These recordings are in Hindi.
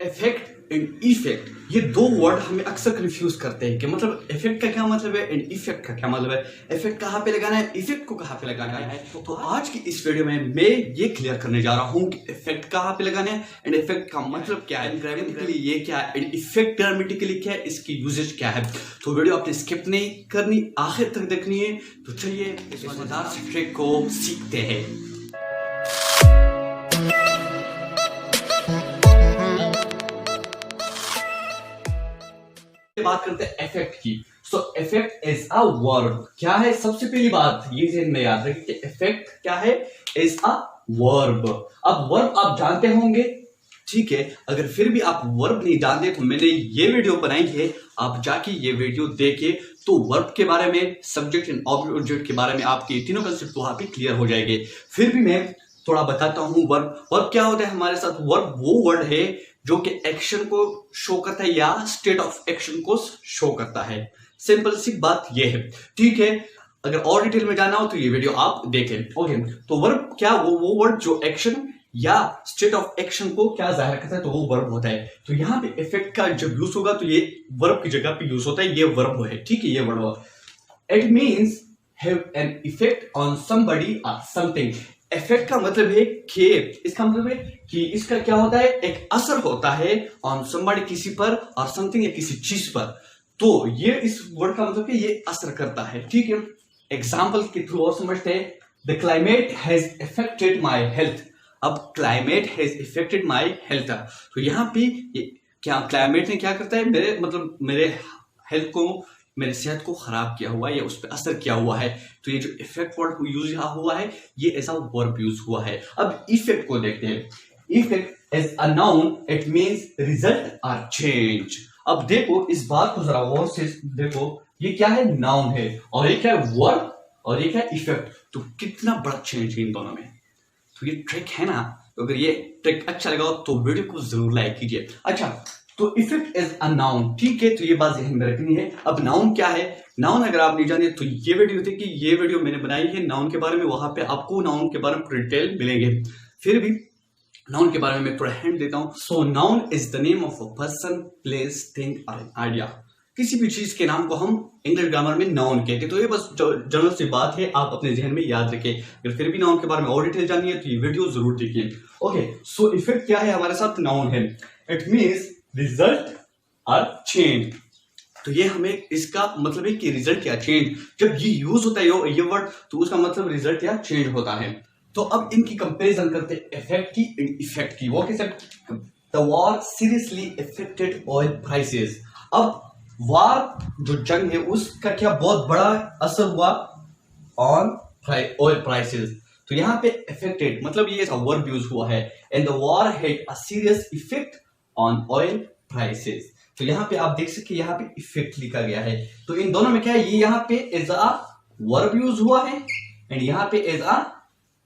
इफेक्ट एंड इफेक्ट, ये दो वर्ड हमें अक्सर कंफ्यूज करते हैं कि मतलब इफेक्ट का क्या मतलब है एंड इफेक्ट का क्या मतलब है, इफेक्ट कहाँ पे लगाना है, इफेक्ट को कहाँ पे लगाना है। तो आज की इस वीडियो में मैं ये क्लियर करने जा रहा हूँ कि इफेक्ट कहाँ पे लगाना है एंड इफेक्ट का मतलब क्या है, ग्रामेटिकली ये क्या है एंड इफेक्ट ग्रामेटिकली क्या है, इसकी यूजेज क्या है। तो वीडियो आपने स्किप नहीं करनी, आखिर तक देखनी है। तो चलिए इस मजेदार से ट्रिक को सीखते हैं। बात करते हैं इफेक्ट की। सो इफेक्ट इज अ वर्ब। क्या है, सबसे पहली बात ये ध्यान में याद रखिए कि इफेक्ट क्या है, इज अ वर्ब। अब वर्ब आप जानते होंगे, ठीक है। अगर फिर भी आप वर्ब नहीं जानते तो मैंने ये वीडियो बनाई है, आप जाके ये वीडियो देखिए तो वर्ब के बारे में, सब्जेक्ट एंड ऑब्जेक्ट के बारे में आपके तीनों कंसेप्ट वहां पे क्लियर हो जाएंगे। फिर भी मैं थोड़ा बताता हूं वर्ब क्या होता है हमारे साथ। वर्ब वो वर्ड है जो कि एक्शन को शो करता है या स्टेट ऑफ एक्शन को शो करता है। सिंपल सी बात ये है, ठीक है। अगर और डिटेल में जाना हो तो ये वीडियो आप देखें। ओके, तो वर्ब क्या, वो वर्ड जो एक्शन या स्टेट ऑफ एक्शन को क्या जाहिर करता है, तो वो वर्ब होता है। तो यहाँ पे इफेक्ट का जब यूज होगा तो ये वर्ब की जगह पे यूज होता है, ये वर्ब है, ठीक है। ये verb it means have an effect on somebody और समथिंग। इफेक्ट का मतलब है कि, इसका मतलब है कि इसका क्या होता है, एक असर होता है ऑन समबडी, किसी पर, और समथिंग या किसी चीज पर। तो ये इस वर्ड का मतलब कि ये असर करता है, ठीक है। एग्जांपल के थ्रू और समझते हैं। The climate has affected my health. अब climate has affected my health, तो यहाँ पे ये क्या क्लाइमेट ने क्या करता है, मेरे हेल्थ को, मेरे सेहत को खराब किया हुआ है या उस पर असर किया हुआ है। तो ये जो इफेक्ट वर्ड यूज हुआ है ये ऐसा वर्ब यूज हुआ है। अब इफेक्ट को देखते हैं। Effect is a noun, it means result और चेंज। अब देखो इस बात को जरा गौर से देखो, ये क्या है, नाउन है, और ये क्या है, वर्ब, और ये क्या है, इफेक्ट। तो कितना बड़ा चेंज है इन दोनों में। तो ये ट्रिक है ना, तो अगर ये ट्रिक अच्छा लगा तो वीडियो को जरूर लाइक कीजिए। अच्छा, तो इफेक्ट इज अ नाउन, ठीक है। तो ये बात ध्यान में रखनी है। अब नाउन क्या है, नाउन अगर आप नहीं जानते तो ये वीडियो देखिए, ये वीडियो मैंने बनाई है नाउन के बारे में, वहां पे आपको नाउन के बारे में पूरी डिटेल मिलेंगे। फिर भी नाउन के बारे में मैं थोड़ा हिंट देता हूं। So noun is the name of a person, place, thing और आइडिया। किसी भी चीज के नाम को हम इंग्लिश ग्रामर में नाउन कहते हैं। तो ये बस जनरल सी बात है, आप अपने जहन में याद रखें। अगर फिर भी नाउन के बारे में और डिटेल जाननी है तो ये वीडियो जरूर देखिए। ओके, सो इफेक्ट क्या है हमारे साथ, नाउन है, इट मींस रिजल्ट और चेंज। तो ये हमें इसका मतलब है कि रिजल्ट या चेंज, जब ये यूज होता है ये वर्ड, तो उसका मतलब रिजल्ट या चेंज होता है। तो अब इनकी कंपैरिजन करते हैं, इफेक्ट की एंड इफेक्ट की। वो कैसे, the war seriously affected oil prices. अब वार जो जंग है उसका क्या बहुत बड़ा असर हुआ ऑन ऑयल प्राइसेस। तो यहाँ पे इफेक्टेड मतलब ये वर्ब यूज हुआ है, and the war had a serious effect on oil prices. तो यहाँ पे आप देख सकते, यहाँ पे इफेक्ट लिखा गया है। तो इन दोनों में क्या है, ये यहाँ पे एज अ वर्ब यूज हुआ है एंड यहाँ पे एज अ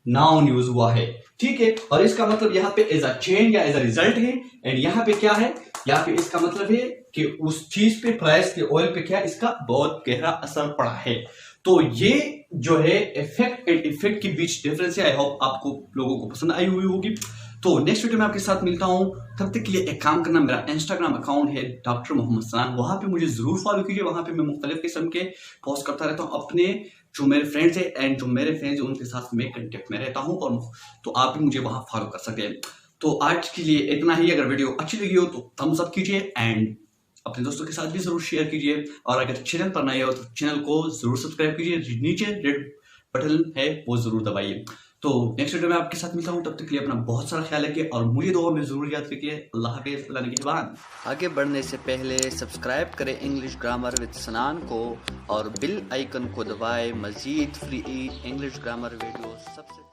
नाउन यूज हुआ है, ठीक है। और इसका मतलब यहाँ पे एज अ चेंज या एज अ रिजल्ट है, एंड यहाँ पे क्या है, यहाँ पे इसका मतलब है कि उस चीज पे, प्राइस के, ऑयल पे क्या इसका बहुत गहरा असर पड़ा है। तो ये जो है इफेक्ट एंड इफेक्ट के बीच डिफरेंस है। आई होप आपको लोगों को पसंद आई हुई होगी। तो नेक्स्ट वीडियो में आपके साथ मिलता हूं, तब तक के लिए एक काम करना, मेरा इंस्टाग्राम अकाउंट है डॉक्टर मोहम्मद सलाम, वहां पे मुझे जरूर फॉलो कीजिए। वहां पे मैं मुख्तलिफ किस्म के पोस्ट करता रहता हूं, अपने जो मेरे फ्रेंड्स है एंड जो मेरे फ्रेंड्स हैं उनके साथ मैं कंटेक्ट में रहता हूं, और तो आप भी मुझे वहां फॉलो कर सकते हैं। तो आज के लिए इतना ही। अगर वीडियो अच्छी लगी हो तो थम्स अप कीजिए एंड अपने दोस्तों के साथ भी जरूर शेयर कीजिए, और अगर चैनल पर नए हो तो चैनल को जरूर सब्सक्राइब कीजिए, नीचे रेड बटन है वो जरूर दबाइए। तो नेक्स्ट वीडियो में आपके साथ मिलता हूं, तब तक के लिए अपना बहुत सारा ख्याल रखिए और मुझे दुआ में जरूर याद रखिए। अल्लाह हाफिज़, अल्लाह निगहबान। आगे बढ़ने से पहले सब्सक्राइब करें इंग्लिश ग्रामर विद सनान को और बेल आइकन को दबाएं मजीद फ्री इंग्लिश ग्रामर वीडियो सबसे